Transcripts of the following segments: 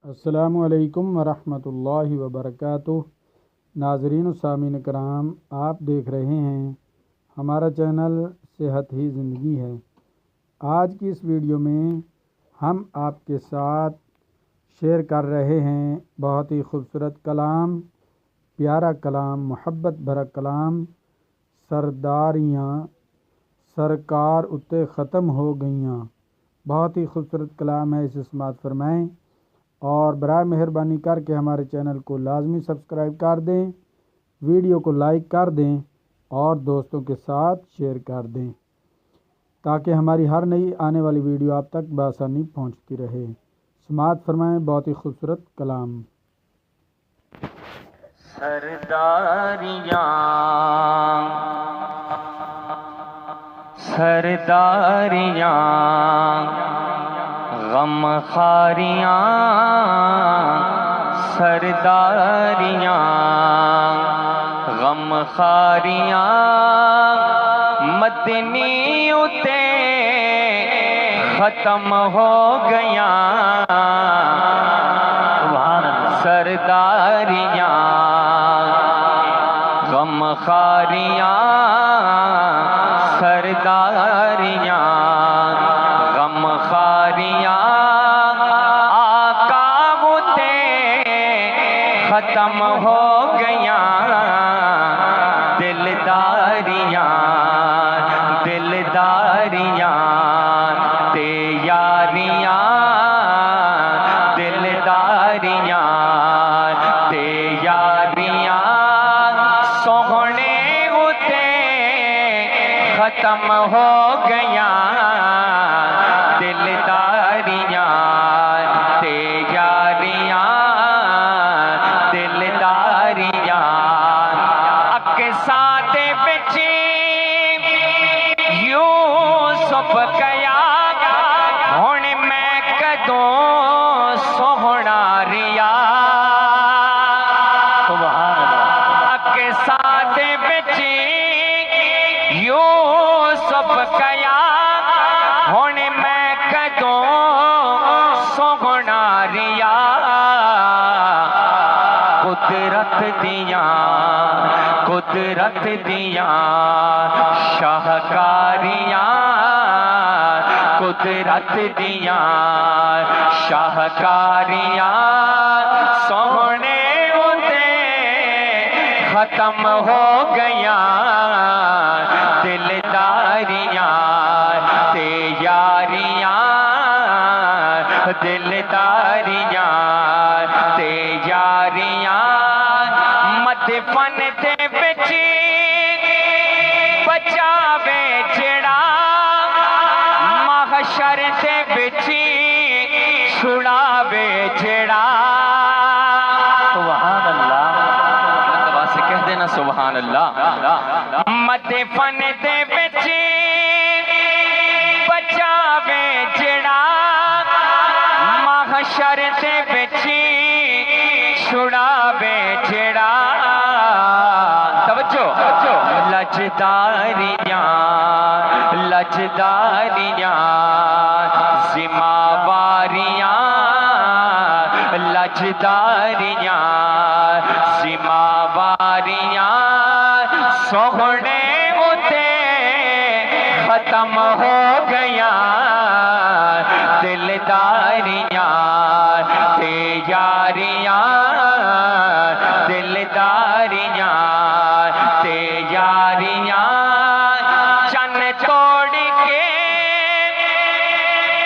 अस्सलामुअलैकुम वरहमतुल्लाहि वबरकातुह। नाज़रीन सामीन कराम, आप देख रहे हैं हमारा चैनल सेहत ही ज़िंदगी है। आज की इस वीडियो में हम आपके साथ शेयर कर रहे हैं बहुत ही खूबसूरत कलाम, प्यारा कलाम, मुहब्बत भरा कलाम। सरदारियाँ सरकार उत्ते ख़त्म हो गईयाँ। बहुत ही खूबसूरत कलाम है, इसे समाअत फरमाएँ और बराए मेहरबानी करके हमारे चैनल को लाजमी सब्सक्राइब कर दें, वीडियो को लाइक कर दें और दोस्तों के साथ शेयर कर दें ताकि हमारी हर नई आने वाली वीडियो आप तक बआसानी पहुंचती रहे। समाअत फरमाएं बहुत ही खूबसूरत कलाम। सरदारियाँ सरदारियाँ गमखारियाँ सरदारियाँ गमखारियाँ मदनी उते ख़त्म हो गया। सरदारियाँ गमखारियाँ सरदारियाँ गमखारियाँ आका उते ख़त्म हो गया। दिलदारियाँ दिलदारियाँ ते यारियाँ दिलदारियाँ ते यारियाँ सोहने उते ख़त्म हो गया। दिलदारियाँ ते यारियाँ दिलदारियाँ अक्सा दे विच यूसुफ कया हुण मैं कदों सोहना रिया। अक्सा दे विच यूसुफ कया हुण मैं कदों सोहना रिया। कुदरत दियां शाहकारियां कुदरत दियां शाहकारियां सोहने उते ख़त्म हो गया। दिलदारियां ते यारियां दिलदारियां ते यारियां मदफन दे विच बचावे जेड़ा महशर दे विच छुड़ावे जेड़ा। सुभान अल्लाह वास्ते कह देना सुभान अल्लाह। मदफन दे विच बचावे जेड़ा महशर दे विच छुड़ावे जेड़ा। तवज्जो लजदारियाँ लजदारियाँ ज़िम्मेवारियाँ लजदारियाँ ज़िम्मेवारियाँ सोहने उते ख़त्म हो गया। दिलदारियाँ ते यारियाँ दिलदारियाँ ते यारियाँ चन तोड़ के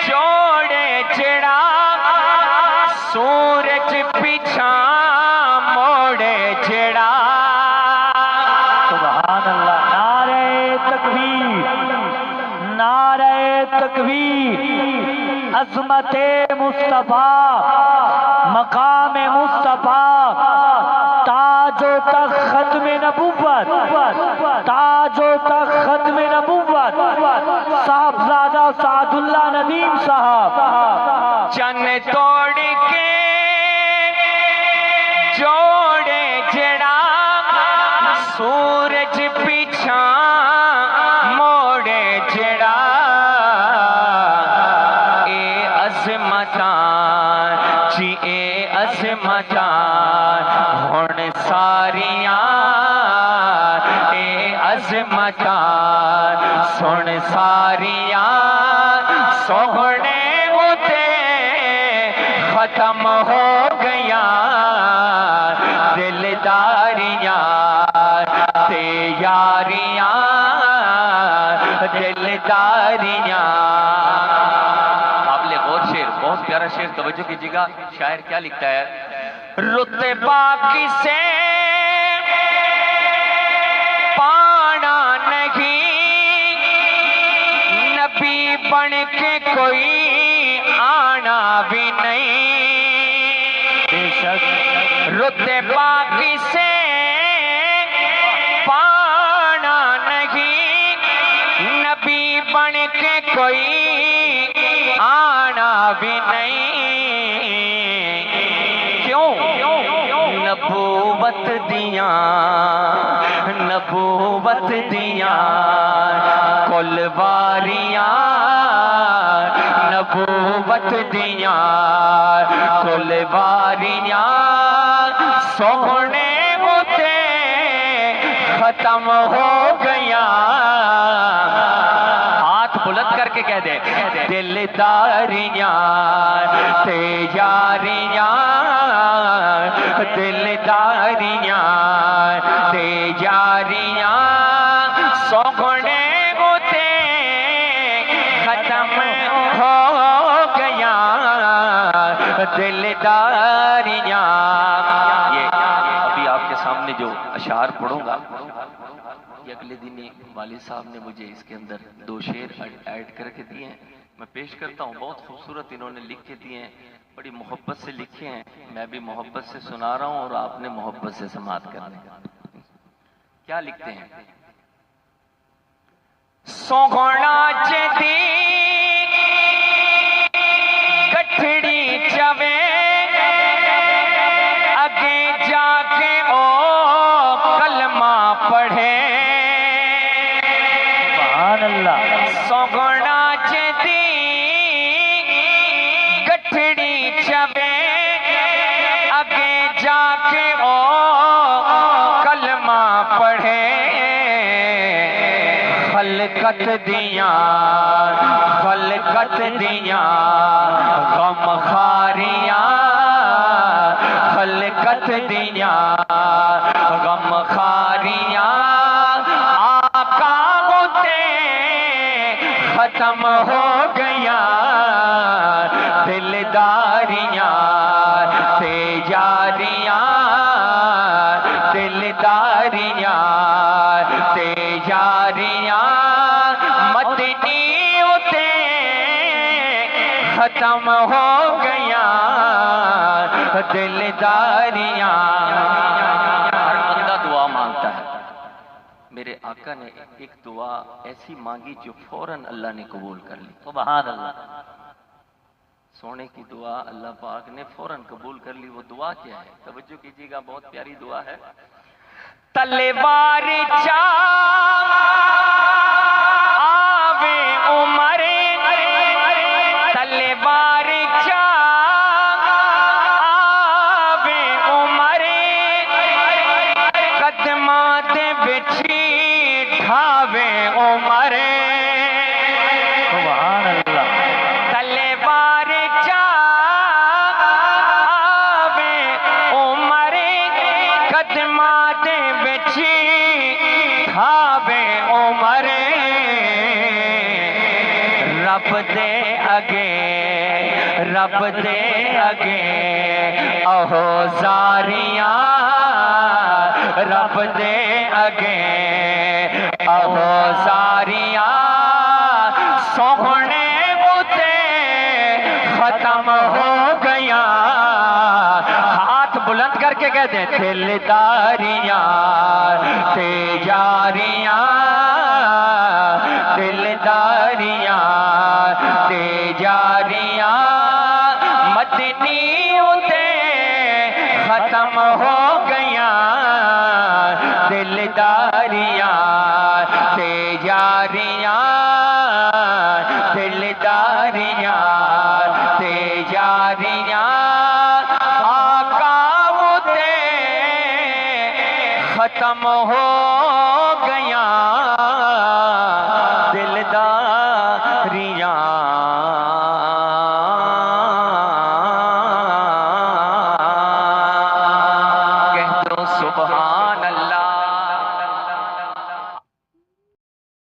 जोड़े जड़ा सूरज पीछा मोड़े जड़ा। सुभान अल्लाह। नारे तकबीर नारे तकबीर। अज़मते मुस्तफ़ा मकाम मुस्तफ़ा ताजो तक खत्म नबुव्वत ताजो तक खत्म नबुव्वत साहबजादा सादुल्लाह नदीम साहब। चन तोड़ के जोड़े जड़ा सूरज पीछा मोड़े जड़ा। ए अज़मतां जी ए अज़मतां हुण सारियां ए अज़मतां सुन सारियां सोहणे उते खत्म हो गया दिलदारियां ते यारियां दिलदारियां। काबिल गौर शेर, बहुत प्यारा शेर, तवज्जो कीजिएगा। शायर क्या लिखता है? रुते बाकी से पाना नहीं, नबी बन के कोई आना भी नहीं। बेशक रुते बाकी से पाना नहीं, नबी बन के कोई आना भी नहीं। क्यों? नबूवत दियां नबूवत दियां कुलवारियां नबूवत दियां कुलवारियां सोहने उते खत्म हो गया। हाथ बुलंद करके कह दे दिलदारियां ते यारियां दिलदारियां ते यारियां सोहने उते खत्म हो गया दिलदारियां। ये अभी आपके सामने जो अशार पढ़ूंगा, ये अगले दिन ही वालिद साहब ने मुझे इसके अंदर 2 शेर ऐड करके दिए हैं। मैं पेश करता हूँ। बहुत खूबसूरत इन्होंने लिख के दिए हैं, बड़ी मोहब्बत से लिखे हैं। मैं भी मोहब्बत से सुना रहा हूँ और आपने मोहब्बत से समाअत करना है। क्या लिखते हैं? सोहना चेती गठड़ी चवे आगे जाके ओ कलमा पढ़े। सुभान अल्लाह। सोहना चेती गठड़ी चवे आगे जाके ओ कलमा पढ़े। खलकत दियां गम खारियां खलकत दियां गम खारियां आका उते खत्म हो गया दिलदारियां ते यारियां दिलदारियां ते यारियां मदनी उते खत्म हो गया दिलदारियां। हर बंदा दुआ मांगता है। मेरे आका ने एक दुआ ऐसी मांगी जो फौरन अल्लाह ने कबूल कर ली। सुभान अल्लाह। सोने की दुआ अल्लाह पाक ने फौरन कबूल कर ली। वो दुआ क्या है? तवज्जो कीजिएगा, बहुत प्यारी दुआ है। तलवार चा आवे उमर तलवार चा आवे उमर कदमा दे बिछी ठावे उमर। सुभान अल्लाह। तलवार चा आवे उमर कदमा दे बिछी ठावे उमर। रब दे अगे अहो जारियां रब दे अगे अहो जारियां सोहने उते खत्म हो गया। हाथ बुलंद करके कहते दिलदारियां ते यारियां दिलदारियां ते यारियां मदनी उते खत्म हो गया दिलदारियां ते यारियां दिलदारियां ते यारियां कम हो गया